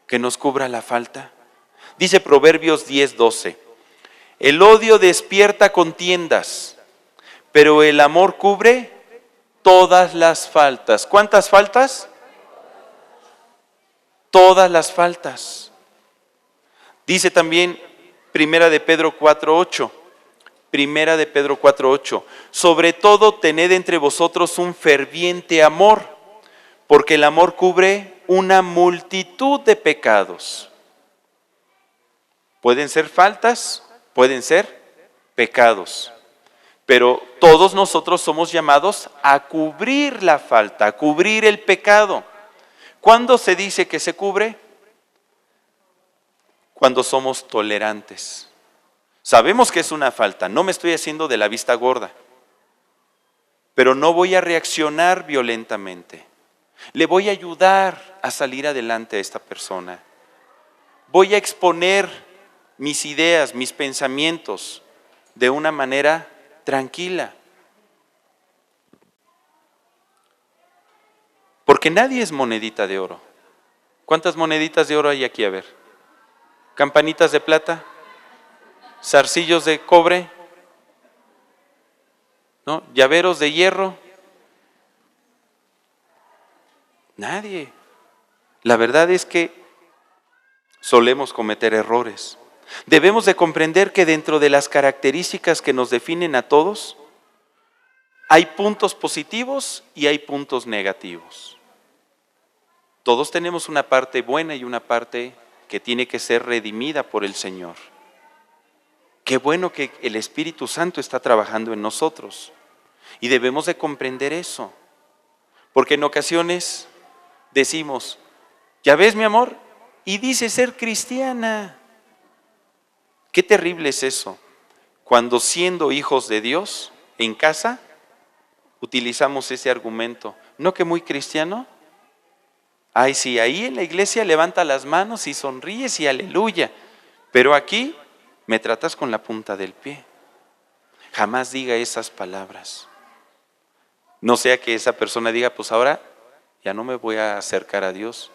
Que nos cubra la falta. Dice Proverbios 10:12, el odio despierta contiendas, pero el amor cubre todas las faltas. ¿Cuántas faltas? Todas las faltas. Dice también Primera de Pedro 4:8. Primera de Pedro 4:8. Sobre todo tened entre vosotros un ferviente amor, porque el amor cubre una multitud de pecados. Pueden ser faltas, pueden ser pecados, pero todos nosotros somos llamados a cubrir la falta, a cubrir el pecado. ¿Cuándo se dice que se cubre? Cuando somos tolerantes. Sabemos que es una falta, no me estoy haciendo de la vista gorda, pero no voy a reaccionar violentamente. Le voy a ayudar a salir adelante a esta persona. Voy a exponer mis ideas, mis pensamientos de una manera tranquila. Porque nadie es monedita de oro. ¿Cuántas moneditas de oro hay aquí? A ver. ¿Campanitas de plata? ¿Zarcillos de cobre? ¿No? ¿Llaveros de hierro? Nadie. La verdad es que solemos cometer errores. Debemos de comprender que dentro de las características que nos definen a todos, hay puntos positivos y hay puntos negativos. Todos tenemos una parte buena y una parte que tiene que ser redimida por el Señor. Qué bueno que el Espíritu Santo está trabajando en nosotros y debemos de comprender eso, porque en ocasiones decimos, ¿ya ves, mi amor? Y dice ser cristiana. Qué terrible es eso, cuando siendo hijos de Dios en casa utilizamos ese argumento. ¿No que muy cristiano? Ay, sí, ahí en la iglesia levanta las manos y sonríes y aleluya, pero aquí me tratas con la punta del pie. Jamás diga esas palabras. No sea que esa persona diga, pues ahora ya no me voy a acercar a Dios,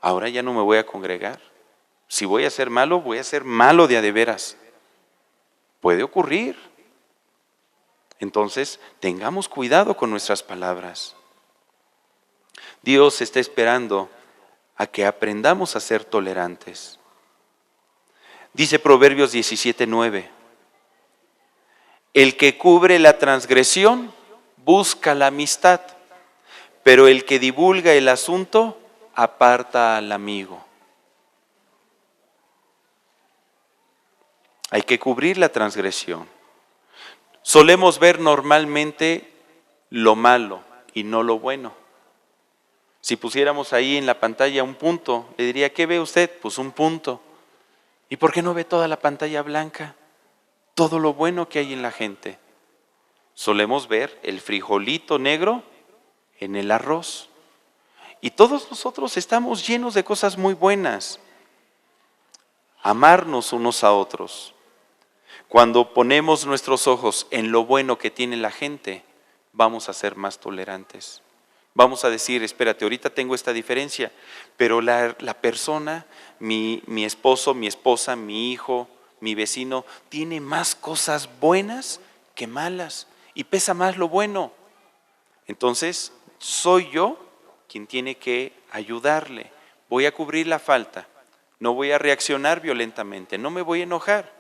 ahora ya no me voy a congregar. Si voy a ser malo, voy a ser malo de a de veras. Puede ocurrir. Entonces, tengamos cuidado con nuestras palabras. Dios está esperando a que aprendamos a ser tolerantes. Dice Proverbios 17:9, el que cubre la transgresión busca la amistad, pero el que divulga el asunto aparta al amigo. Hay que cubrir la transgresión. Solemos ver normalmente lo malo y no lo bueno. Si pusiéramos ahí en la pantalla un punto, le diría, ¿qué ve usted? Pues un punto. ¿Y por qué no ve toda la pantalla blanca? Todo lo bueno que hay en la gente. Solemos ver el frijolito negro en el arroz. Y todos nosotros estamos llenos de cosas muy buenas. Amarnos unos a otros. Cuando ponemos nuestros ojos en lo bueno que tiene la gente, vamos a ser más tolerantes. Vamos a decir, espérate, ahorita tengo esta diferencia, pero la persona, mi esposo, mi esposa, mi hijo, mi vecino, tiene más cosas buenas que malas y pesa más lo bueno. Entonces, soy yo quien tiene que ayudarle. Voy a cubrir la falta, no voy a reaccionar violentamente, no me voy a enojar.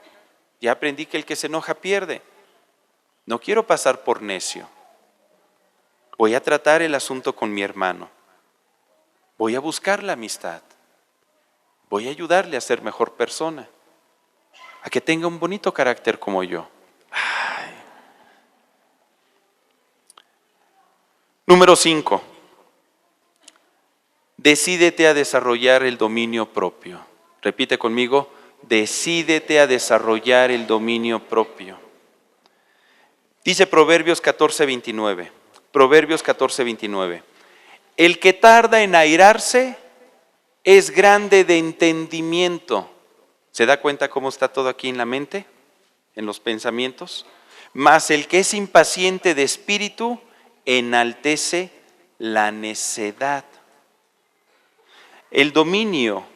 Ya aprendí que el que se enoja pierde. No quiero pasar por necio. Voy a tratar el asunto con mi hermano. Voy a buscar la amistad. Voy a ayudarle a ser mejor persona, a que tenga un bonito carácter como yo. Ay. Número 5. Decídete a desarrollar el dominio propio. Repite conmigo, decídete a desarrollar el dominio propio. Dice Proverbios 14:29. Proverbios 14:29. El que tarda en airarse es grande de entendimiento. ¿Se da cuenta cómo está todo aquí en la mente? En los pensamientos. Mas el que es impaciente de espíritu enaltece la necedad. El dominio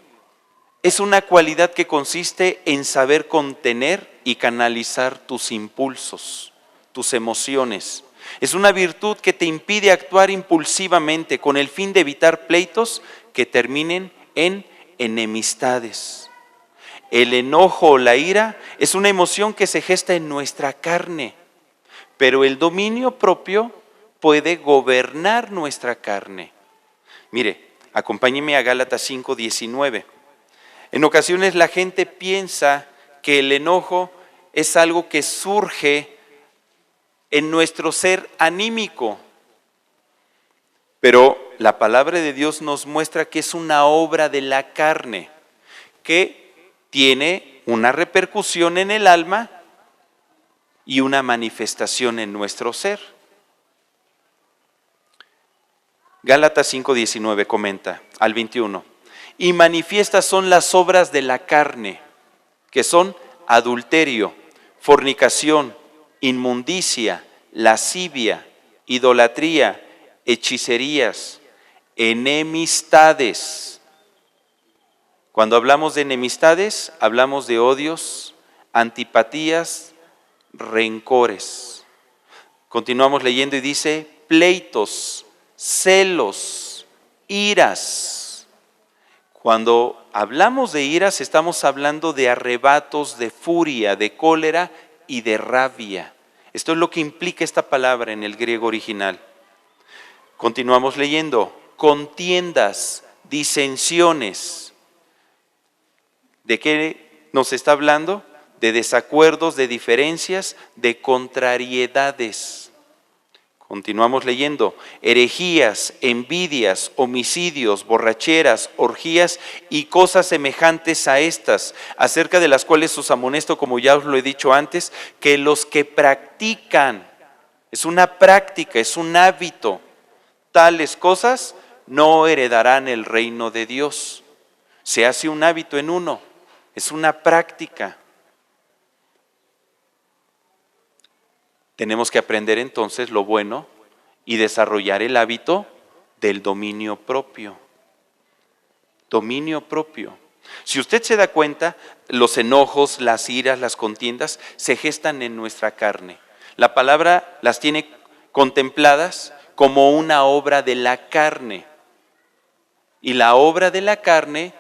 es una cualidad que consiste en saber contener y canalizar tus impulsos, tus emociones. Es una virtud que te impide actuar impulsivamente con el fin de evitar pleitos que terminen en enemistades. El enojo o la ira es una emoción que se gesta en nuestra carne, pero el dominio propio puede gobernar nuestra carne. Mire, acompáñeme a Gálatas 5:19. En ocasiones la gente piensa que el enojo es algo que surge en nuestro ser anímico, pero la palabra de Dios nos muestra que es una obra de la carne, que tiene una repercusión en el alma y una manifestación en nuestro ser. Gálatas 5:19 comenta al 21. Y manifiestas son las obras de la carne, que son adulterio, fornicación, inmundicia, lascivia, idolatría, hechicerías, enemistades. Cuando hablamos de enemistades, hablamos de odios, antipatías, rencores. Continuamos leyendo y dice, pleitos, celos, iras. Cuando hablamos de iras, estamos hablando de arrebatos de furia, de cólera y de rabia. Esto es lo que implica esta palabra en el griego original. Continuamos leyendo, contiendas, disensiones. ¿De qué nos está hablando? De desacuerdos, de diferencias, de contrariedades. Continuamos leyendo, herejías, envidias, homicidios, borracheras, orgías y cosas semejantes a estas, acerca de las cuales os amonesto, como ya os lo he dicho antes, que los que practican, es una práctica, es un hábito, tales cosas no heredarán el reino de Dios. Se hace un hábito en uno, es una práctica. Tenemos que aprender entonces lo bueno y desarrollar el hábito del dominio propio. Dominio propio. Si usted se da cuenta, los enojos, las iras, las contiendas se gestan en nuestra carne. La palabra las tiene contempladas como una obra de la carne. Y la obra de la carne,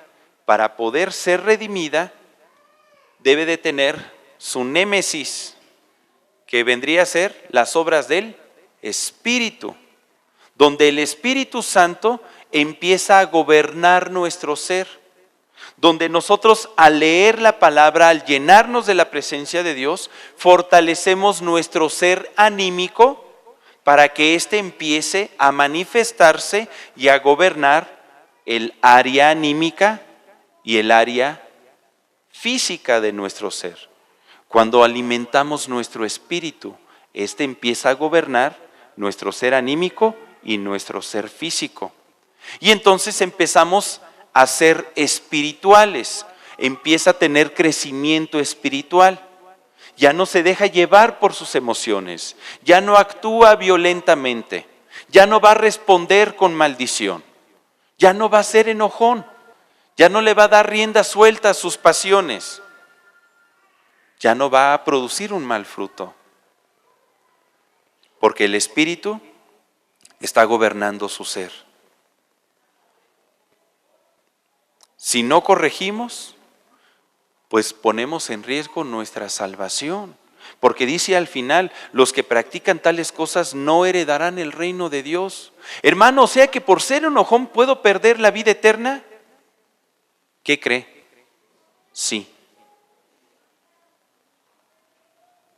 para poder ser redimida, debe de tener su némesis, que vendría a ser las obras del Espíritu, donde el Espíritu Santo empieza a gobernar nuestro ser, donde nosotros al leer la palabra, al llenarnos de la presencia de Dios, fortalecemos nuestro ser anímico para que éste empiece a manifestarse y a gobernar el área anímica y el área física de nuestro ser. Cuando alimentamos nuestro espíritu, este empieza a gobernar nuestro ser anímico y nuestro ser físico. Y entonces empezamos a ser espirituales, empieza a tener crecimiento espiritual. ya no se deja llevar por sus emociones, ya no actúa violentamente, ya no va a responder con maldición, ya no va a ser enojón, ya no le va a dar rienda suelta a sus pasiones, ya no va a producir un mal fruto, porque el Espíritu está gobernando su ser. Si no corregimos, pues ponemos en riesgo nuestra salvación. Porque dice al final, los que practican tales cosas no heredarán el reino de Dios. Hermano, o sea que por ser enojón puedo perder la vida eterna. ¿Qué cree? Sí.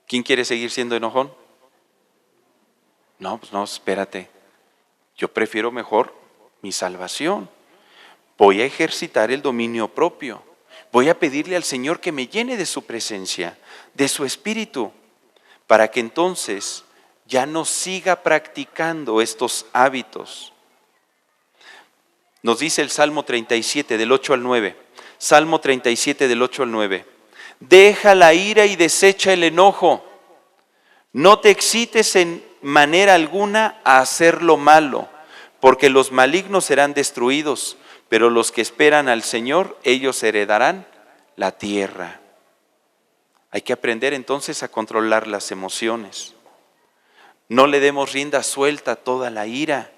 ¿Quién quiere seguir siendo enojón? No, pues no, espérate. Yo prefiero mejor mi salvación. Voy a ejercitar el dominio propio. Voy a pedirle al Señor que me llene de su presencia, de su Espíritu, para que entonces ya no siga practicando estos hábitos. Nos dice el Salmo 37, del 8 al 9. Salmo 37, del 8 al 9. Deja la ira y desecha el enojo. No te excites en manera alguna a hacer lo malo, porque los malignos serán destruidos, pero los que esperan al Señor, ellos heredarán la tierra. Hay que aprender entonces a controlar las emociones. No le demos rienda suelta a toda la ira,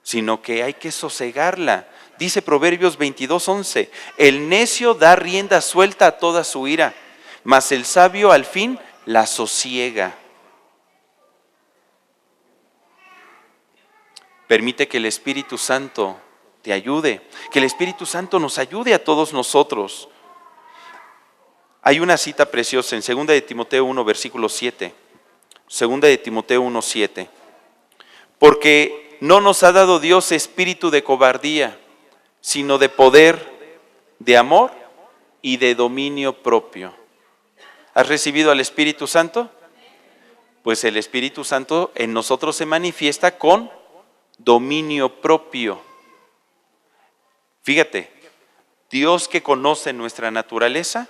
sino que hay que sosegarla. Dice Proverbios 22:11, el necio da rienda suelta a toda su ira, mas el sabio al fin la sosiega. Permite que el Espíritu Santo te ayude, que el Espíritu Santo nos ayude a todos nosotros. Hay una cita preciosa en 2 de Timoteo 1, versículo 7. 2 de Timoteo 1, 7. Porque no nos ha dado Dios espíritu de cobardía, sino de poder, de amor y de dominio propio. ¿Has recibido al Espíritu Santo? Pues el Espíritu Santo en nosotros se manifiesta con dominio propio. Fíjate, Dios que conoce nuestra naturaleza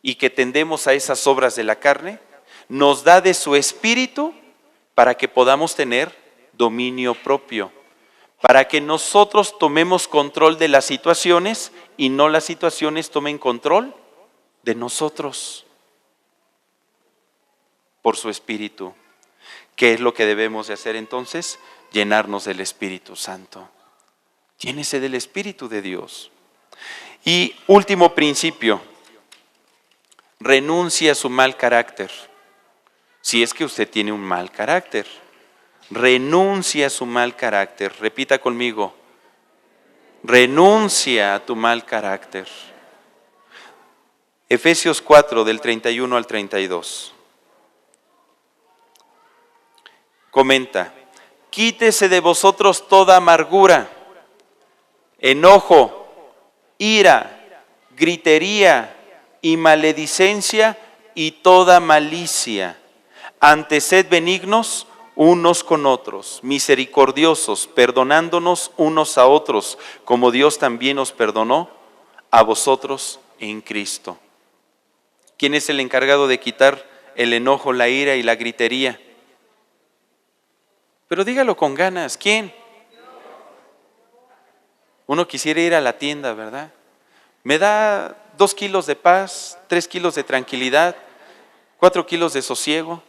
y que tendemos a esas obras de la carne, nos da de su Espíritu para que podamos tener dominio propio, para que nosotros tomemos control de las situaciones y no las situaciones tomen control de nosotros por su Espíritu. ¿Qué es lo que debemos de hacer entonces? Llenarnos del Espíritu Santo. Llénese del Espíritu de Dios. Y último principio, renuncie a su mal carácter. Si es que usted tiene un mal carácter, renuncia a su mal carácter. Repita conmigo, renuncia a tu mal carácter. Efesios 4, del 31 al 32. Comenta, quítese de vosotros toda amargura, enojo, ira, gritería y maledicencia y toda malicia. Antes sed benignos unos con otros, misericordiosos, perdonándonos unos a otros, como Dios también os perdonó a vosotros en Cristo. ¿Quién es el encargado de quitar el enojo, la ira y la gritería? Pero dígalo con ganas, ¿quién? Uno quisiera ir a la tienda, ¿verdad? Me da 2 kilos de paz, 3 kilos de tranquilidad, 4 kilos de sosiego.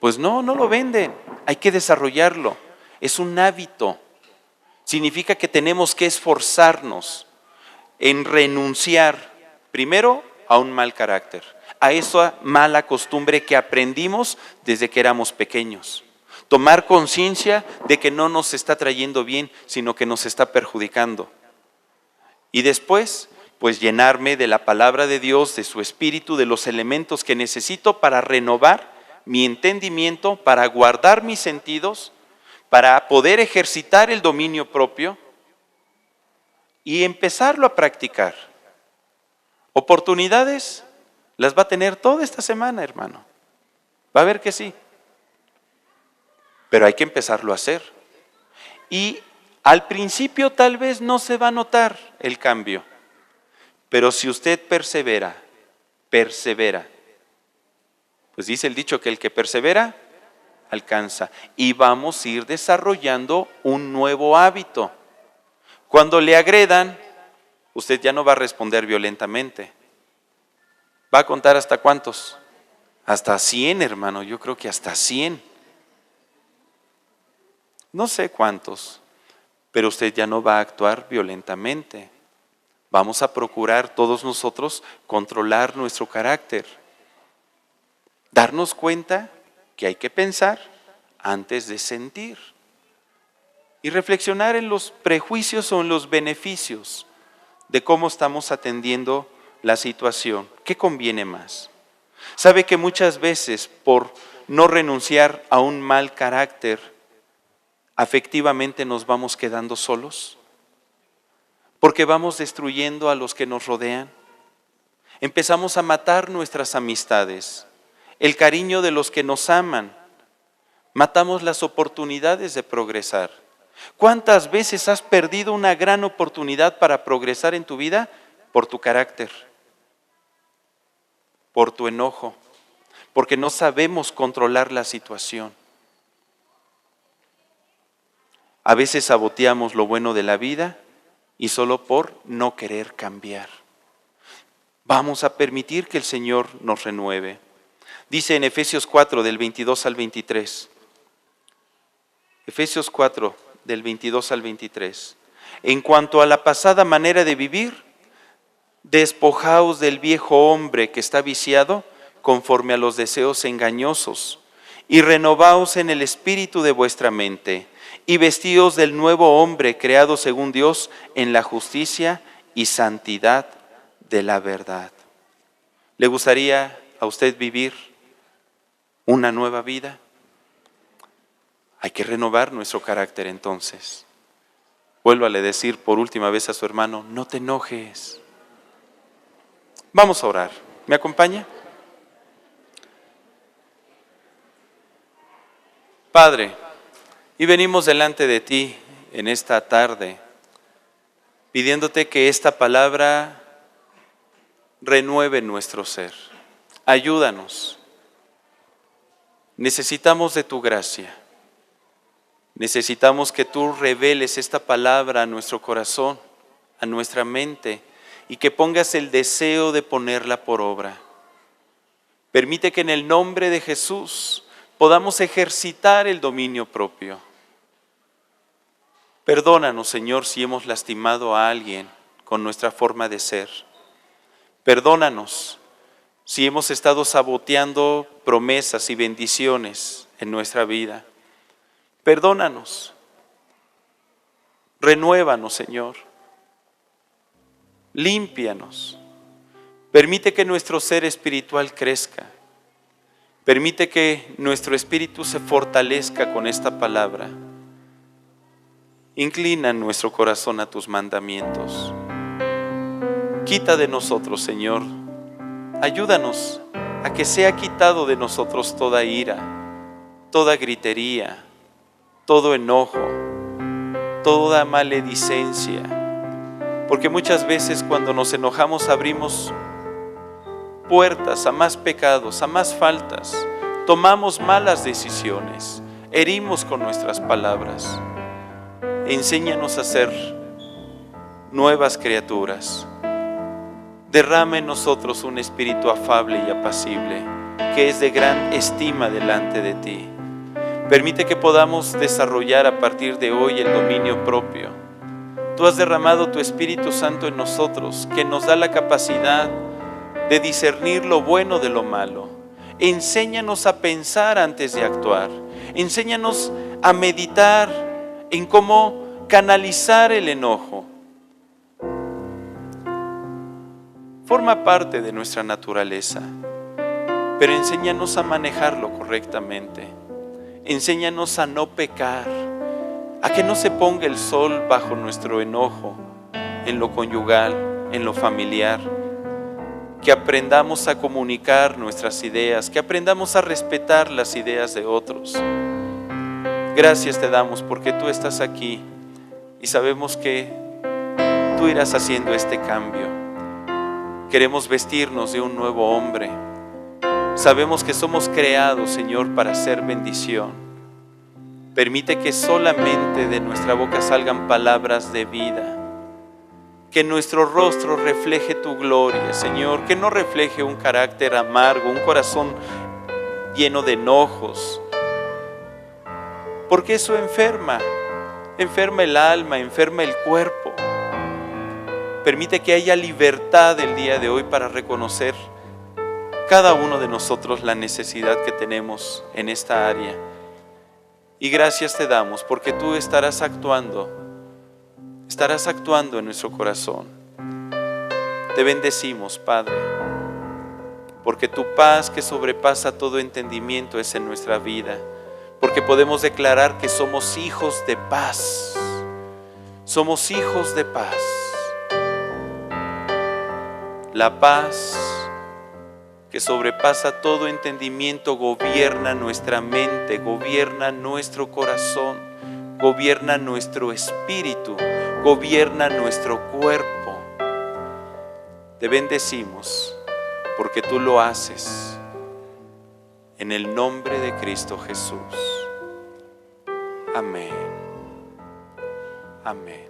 Pues no lo venden, hay que desarrollarlo. Es un hábito. Significa que tenemos que esforzarnos en renunciar primero a un mal carácter, a esa mala costumbre que aprendimos desde que éramos pequeños. Tomar conciencia de que no nos está trayendo bien, sino que nos está perjudicando. Y después, pues llenarme de la palabra de Dios, de su Espíritu, de los elementos que necesito para renovar mi entendimiento, para guardar mis sentidos, para poder ejercitar el dominio propio y empezarlo a practicar. Oportunidades las va a tener toda esta semana, hermano. Va a ver que sí. Pero hay que empezarlo a hacer. Y al principio tal vez no se va a notar el cambio, Pero si usted persevera, pues dice el dicho que el que persevera, alcanza. Y vamos a ir desarrollando un nuevo hábito. Cuando le agredan, usted ya no va a responder violentamente. ¿Va a contar hasta cuántos? Hasta 100, hermano, yo creo que hasta 100. No sé cuántos, pero usted ya no va a actuar violentamente. Vamos a procurar todos nosotros controlar nuestro carácter. Darnos cuenta que hay que pensar antes de sentir. Y reflexionar en los prejuicios o en los beneficios de cómo estamos atendiendo la situación. ¿Qué conviene más? ¿Sabe que muchas veces por no renunciar a un mal carácter, afectivamente nos vamos quedando solos? Porque vamos destruyendo a los que nos rodean. Empezamos a matar nuestras amistades, el cariño de los que nos aman. Matamos las oportunidades de progresar. ¿Cuántas veces has perdido una gran oportunidad para progresar en tu vida? Por tu carácter, por tu enojo, porque no sabemos controlar la situación. A veces saboteamos lo bueno de la vida y solo por no querer cambiar. Vamos a permitir que el Señor nos renueve. Dice en Efesios 4, del 22 al 23. Efesios 4, del 22 al 23. En cuanto a la pasada manera de vivir, despojaos del viejo hombre que está viciado conforme a los deseos engañosos, y renovaos en el espíritu de vuestra mente, y vestíos del nuevo hombre creado según Dios en la justicia y santidad de la verdad. ¿Le gustaría a usted vivir una nueva vida? Hay que renovar nuestro carácter entonces. Vuélvale a decir por última vez a su hermano, no te enojes. Vamos a orar. ¿Me acompaña? Padre, y venimos delante de ti en esta tarde, pidiéndote que esta palabra renueve nuestro ser. Ayúdanos. Necesitamos de tu gracia. Necesitamos que tú reveles esta palabra a nuestro corazón, a nuestra mente, y que pongas el deseo de ponerla por obra. Permite que en el nombre de Jesús podamos ejercitar el dominio propio. Perdónanos, Señor, si hemos lastimado a alguien con nuestra forma de ser. Perdónanos si hemos estado saboteando promesas y bendiciones en nuestra vida. Perdónanos. Renuévanos, Señor. Límpianos. Permite que nuestro ser espiritual crezca. Permite que nuestro espíritu se fortalezca con esta palabra. Inclina nuestro corazón a tus mandamientos. Quita de nosotros, Señor. Ayúdanos a que sea quitado de nosotros toda ira, toda gritería, todo enojo, toda maledicencia. Porque muchas veces cuando nos enojamos abrimos puertas a más pecados, a más faltas. Tomamos malas decisiones, herimos con nuestras palabras. Enséñanos a ser nuevas criaturas. Derrama en nosotros un espíritu afable y apacible, que es de gran estima delante de ti. Permite que podamos desarrollar a partir de hoy el dominio propio. Tú has derramado tu Espíritu Santo en nosotros, que nos da la capacidad de discernir lo bueno de lo malo. Enséñanos a pensar antes de actuar. Enséñanos a meditar en cómo canalizar el enojo. Forma parte de nuestra naturaleza, pero enséñanos a manejarlo correctamente. Enséñanos a no pecar, a que no se ponga el sol bajo nuestro enojo, en lo conyugal, en lo familiar. Que aprendamos a comunicar nuestras ideas, que aprendamos a respetar las ideas de otros. Gracias te damos porque tú estás aquí y sabemos que tú irás haciendo este cambio. Queremos vestirnos de un nuevo hombre. Sabemos que somos creados, Señor, para ser bendición. Permite que solamente de nuestra boca salgan palabras de vida. Que nuestro rostro refleje tu gloria, Señor. Que no refleje un carácter amargo, un corazón lleno de enojos. Porque eso enferma el alma, enferma el cuerpo. Permite que haya libertad el día de hoy para reconocer cada uno de nosotros la necesidad que tenemos en esta área. Y gracias te damos porque tú estarás actuando en nuestro corazón. Te bendecimos, Padre, porque tu paz que sobrepasa todo entendimiento es en nuestra vida, porque podemos declarar que somos hijos de paz. Somos hijos de paz. La paz que sobrepasa todo entendimiento gobierna nuestra mente, gobierna nuestro corazón, gobierna nuestro espíritu, gobierna nuestro cuerpo. Te bendecimos porque tú lo haces en el nombre de Cristo Jesús. Amén. Amén.